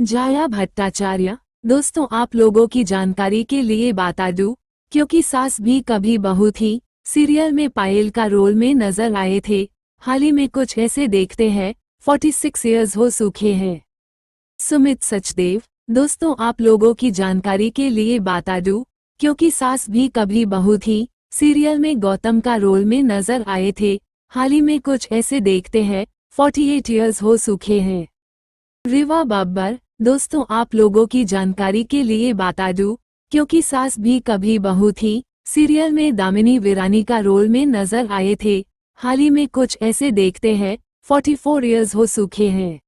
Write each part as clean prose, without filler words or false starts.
जाया भट्टाचार्य। दोस्तों आप लोगों की जानकारी के लिए बता दूं, क्योंकि सास भी कभी बहू थी सीरियल में पायल का रोल में नजर आए थे। हाल ही में कुछ ऐसे देखते हैं 46 इयर्स हो चुके हैं। सुमित सचदेव। दोस्तों आप लोगों की जानकारी के लिए बता दूं, क्योंकि सास भी कभी बहू थी सीरियल में गौतम का रोल में नजर आए थे। हाल ही में कुछ ऐसे देखते हैं 48 इयर्स हो चुके हैं। रिवा बब्बर। दोस्तों आप लोगों की जानकारी के लिए बता दूं, क्योंकि सास भी कभी बहू थी सीरियल में दामिनी वीरानी का रोल में नजर आए थे। हाल ही में कुछ ऐसे देखते हैं 44 इयर्स हो चुके हैं।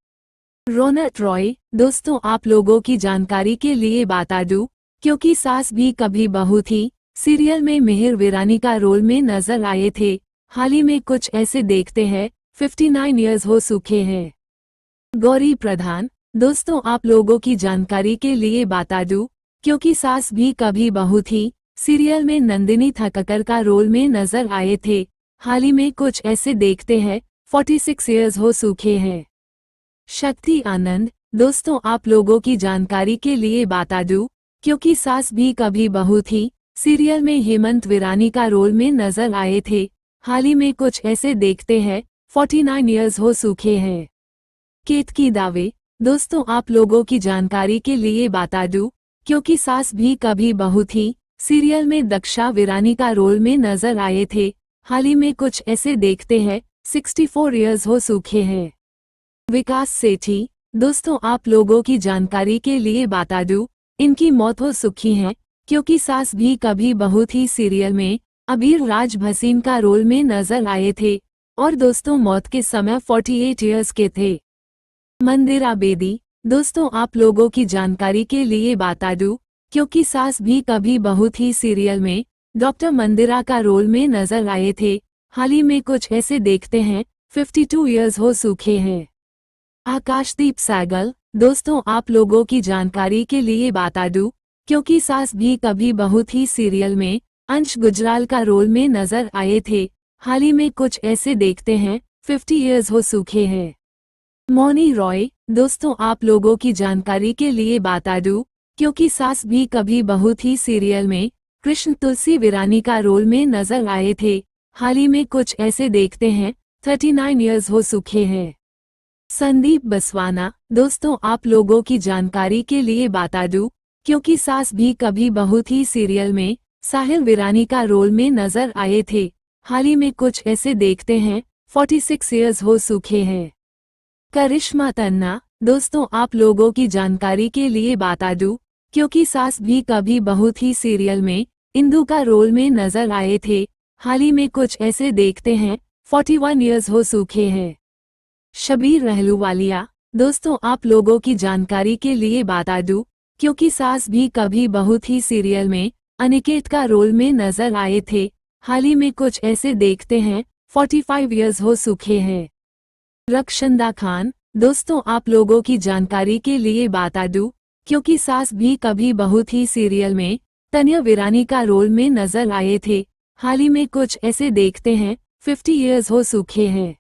रोनट रॉय। दोस्तों आप लोगों की जानकारी के लिए बता दूं, क्योंकि सास भी कभी बहू थी सीरियल में मिहिर वीरानी का रोल में नजर आए थे। हाल ही में कुछ ऐसे देखते हैं 59 इयर्स हो चुके हैं। गौरी प्रधान। दोस्तों आप लोगों की जानकारी के लिए बता दूं, क्योंकि सास भी कभी बहू थी सीरियल में नंदिनी थक्कर का रोल में नजर आए थे। हाल ही में कुछ ऐसे देखते हैं 46 इयर्स हो चुके हैं। शक्ति आनंद। दोस्तों आप लोगों की जानकारी के लिए बता दूं, क्योंकि सास भी कभी बहू थी सीरियल में हेमंत वीरानी का रोल में नजर आए थे। हाल ही में कुछ ऐसे देखते हैं 49 इयर्स हो चुके हैं। केतकी दावे। दोस्तों आप लोगों की जानकारी के लिए बता दूं, क्योंकि सास भी कभी बहू थी सीरियल में दक्षा वीरानी का रोल में नजर आए थे। हाल ही में कुछ ऐसे देखते हैं 64 इयर्स हो चुके हैं। विकास सेठी। दोस्तों आप लोगों की जानकारी के लिए बता दूं, इनकी मौत हो चुकी है, क्योंकि सास भी कभी बहू थी सीरियल में अबीर राज भसीन का रोल में नजर आए थे और दोस्तों मौत के समय 48 इयर्स के थे। मंदिरा बेदी। दोस्तों आप लोगों की जानकारी के लिए बता दूं, क्योंकि सास भी कभी बहू थी सीरियल में डॉक्टर मंदिरा का रोल में नजर आए थे। हाल ही में कुछ ऐसे देखते हैं 52 इयर्स हो चुके हैं। आकाशदीप सहगल। दोस्तों आप लोगों की जानकारी के लिए बता दूं, क्योंकि सास भी कभी बहू थी सीरियल में अंश गुजराल का रोल में नजर आए थे। हाल ही में कुछ ऐसे देखते हैं 50 इयर्स हो चुके हैं। मौनी रॉय। दोस्तों आप लोगों की जानकारी के लिए बता दूं, क्योंकि सास भी कभी बहू थी सीरियल में कृष्ण तुलसी वीरानी का रोल में नजर आए थे। हाल ही में कुछ ऐसे देखते हैं 39 इयर्स हो चुके हैं। संदीप बसवाना। दोस्तों आप लोगों की जानकारी के लिए बता दूं, क्योंकि सास भी कभी बहू थी सीरियल में साहिल वीरानी का रोल में नजर आए थे। हाल ही में कुछ ऐसे देखते हैं 46 इयर्स हो चुके हैं। करिश्मा तन्ना। दोस्तों आप लोगों की जानकारी के लिए बता दूं, क्योंकि सास भी कभी बहू थी सीरियल में इंदु का रोल में नजर आए थे। हाल ही में कुछ ऐसे देखते हैं 41 इयर्स हो चुके हैं। शबीर रहलूवालिया। दोस्तों आप लोगों की जानकारी के लिए बता दूं, क्योंकि सास भी कभी बहू थी सीरियल में अनिकेत का रोल में नजर आए थे। हाल ही में कुछ ऐसे देखते हैं 45 इयर्स हो चुके हैं। रक्षंदा खान। दोस्तों आप लोगों की जानकारी के लिए बता दूं, क्योंकि सास भी कभी बहू थी सीरियल में तन्या वीरानी का रोल में नजर आए थे। हाल ही में कुछ ऐसे देखते हैं 50 इयर्स हो चुके हैं।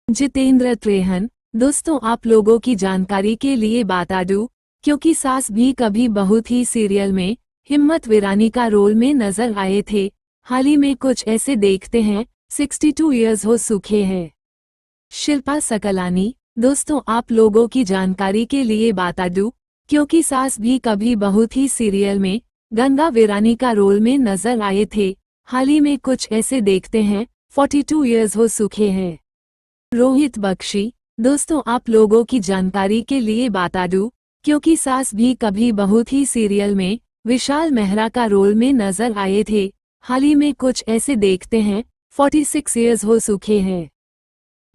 जितेंद्र त्रेहन। दोस्तों आप लोगों की जानकारी के लिए बता दूं, क्योंकि सास भी कभी बहू थी सीरियल में हिम्मत वीरानी का रोल में नजर आए थे। हाल ही में कुछ ऐसे देखते हैं 62 इयर्स हो चुके हैं। शिल्पा सकलानी। दोस्तों आप लोगों की जानकारी के लिए बता दूं, क्योंकि सास भी कभी बहू थी सीरियल में गंगा वीरानी का रोल में नजर आए थे। हाल ही में कुछ ऐसे देखते हैं 42 इयर्स हो चुके हैं। रोहित बख्शी। दोस्तों आप लोगों की जानकारी के लिए बता दूं, क्योंकि सास भी कभी बहू थी सीरियल में विशाल मेहरा का रोल में नजर आए थे। हाल ही में कुछ ऐसे देखते हैं 46 इयर्स हो चुके हैं।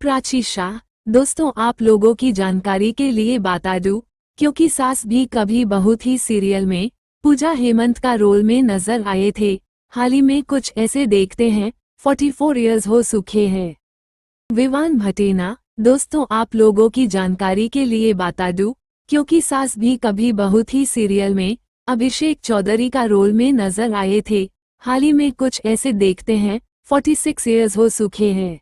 प्राची शाह। दोस्तों आप लोगों की जानकारी के लिए बता दूं, क्योंकि सास भी कभी बहू थी सीरियल में पूजा हेमंत का रोल में नजर आए थे। हाल ही में कुछ ऐसे देखते हैं 44 इयर्स हो चुके हैं। विवान भटेना। दोस्तों आप लोगों की जानकारी के लिए बता दूं, क्योंकि सास भी कभी बहू थी सीरियल में अभिषेक चौधरी का रोल में नजर आए थे। हाल ही में कुछ ऐसे देखते हैं 46 इयर्स हो चुके हैं।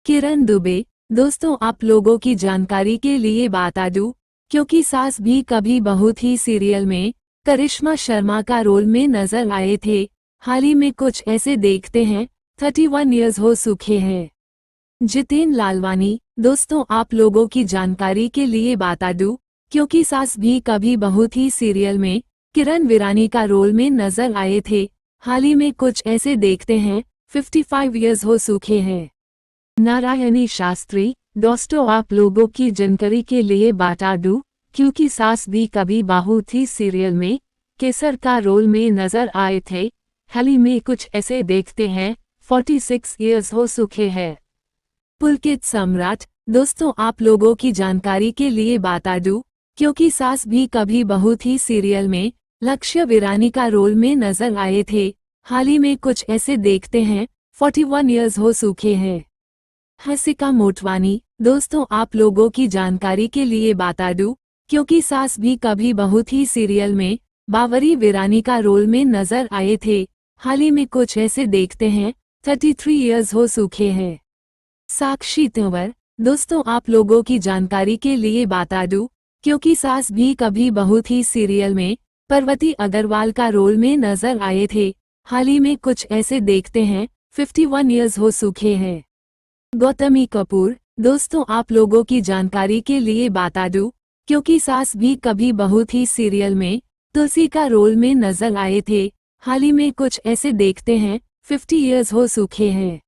किरण दुबे। दोस्तों आप लोगों की जानकारी के लिए बता दूं, क्योंकि सास भी कभी बहू थी सीरियल में करिश्मा शर्मा का रोल में नजर आए थे। हाल ही में कुछ ऐसे देखते हैं 31 इयर्स हो चुके हैं। जितेन लालवानी। दोस्तों आप लोगों की जानकारी के लिए बता दूं, क्योंकि सास भी कभी बहू थी सीरियल में किरण विरानी का रोल में नजर आए थे। हाल ही में कुछ ऐसे देखते हैं 55 इयर्स हो चुके हैं। नारायणी शास्त्री। दोस्तों आप लोगों की जानकारी के लिए बता दूं, क्योंकि सास भी कभी बहू थी सीरियल में केसर का रोल में नजर आए थे। हाल ही में कुछ ऐसे देखते हैं 46 इयर्स हो चुके हैं। पुलकित सम्राट। दोस्तों आप लोगों की जानकारी के लिए बता दूं, क्योंकि सास भी कभी बहू थी सीरियल में लक्ष्य विरानी का रोल में नजर आए थे। हाल ही में कुछ ऐसे देखते हैं 41 इयर्स हो चुके हैं। हसिका मोटवानी। दोस्तों आप लोगों की जानकारी के लिए बता दूं, क्योंकि सास भी कभी बहू थी सीरियल में बावरी विरानी का रोल में नजर आए थे। हाल ही में कुछ ऐसे देखते हैं 33 इयर्स हो चुके हैं। साक्षी तंवर। दोस्तों आप लोगों की जानकारी के लिए बता दूं, क्योंकि सास भी कभी बहू थी सीरियल में पार्वती अग्रवाल का रोल में नजर आए थे। हाल ही में कुछ ऐसे देखते हैं 51 इयर्स हो चुके हैं। गौतमी कपूर। दोस्तों आप लोगों की जानकारी के लिए बता दूं, क्योंकि सास भी कभी बहू थी सीरियल में तुलसी का रोल में नजर आए थे। हाल ही में कुछ ऐसे देखते हैं 50 इयर्स हो चुके हैं।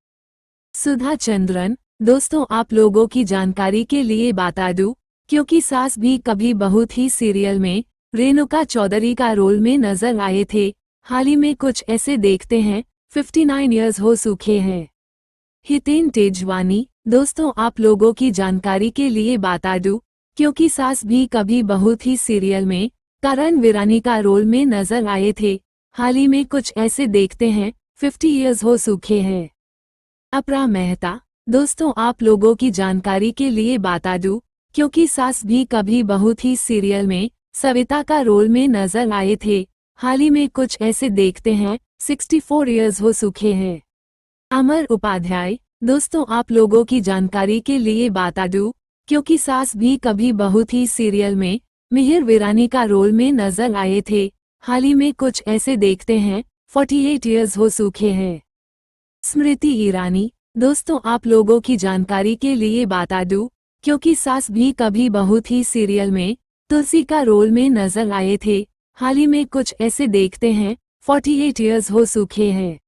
सुधा चंद्रन। दोस्तों आप लोगों की जानकारी के लिए बता दूं, क्योंकि सास भी कभी बहू थी सीरियल में रेणुका चौधरी का रोल में नजर आए थे। हाल ही में कुछ ऐसे देखते हैं 59 इयर्स हो चुके हैं। हितेन तेजवानी। दोस्तों आप लोगों की जानकारी के लिए बता दूं, क्योंकि सास भी कभी बहू थी सीरियल में करण विरानी का रोल में नजर आए थे। हाल ही में कुछ ऐसे देखते हैं 50 इयर्स हो चुके हैं। अपरा मेहता। दोस्तों आप लोगों की जानकारी के लिए बता दूं, क्योंकि सास भी कभी बहू थी सीरियल में सविता का रोल में नजर आए थे। हाल ही में कुछ ऐसे देखते हैं 64 इयर्स हो चुके हैं। अमर उपाध्याय। दोस्तों आप लोगों की जानकारी के लिए बता दूं, क्योंकि सास भी कभी बहू थी सीरियल में मिहिर विरानी का रोल में नजर आए थे। हाल ही में कुछ ऐसे देखते हैं 48 इयर्स हो चुके हैं। स्मृति ईरानी। दोस्तों आप लोगों की जानकारी के लिए बता दूं, क्योंकि सास भी कभी बहू थी सीरियल में तुलसी का रोल में नजर आए थे। हाल ही में कुछ ऐसे देखते हैं 48 इयर्स हो चुके हैं।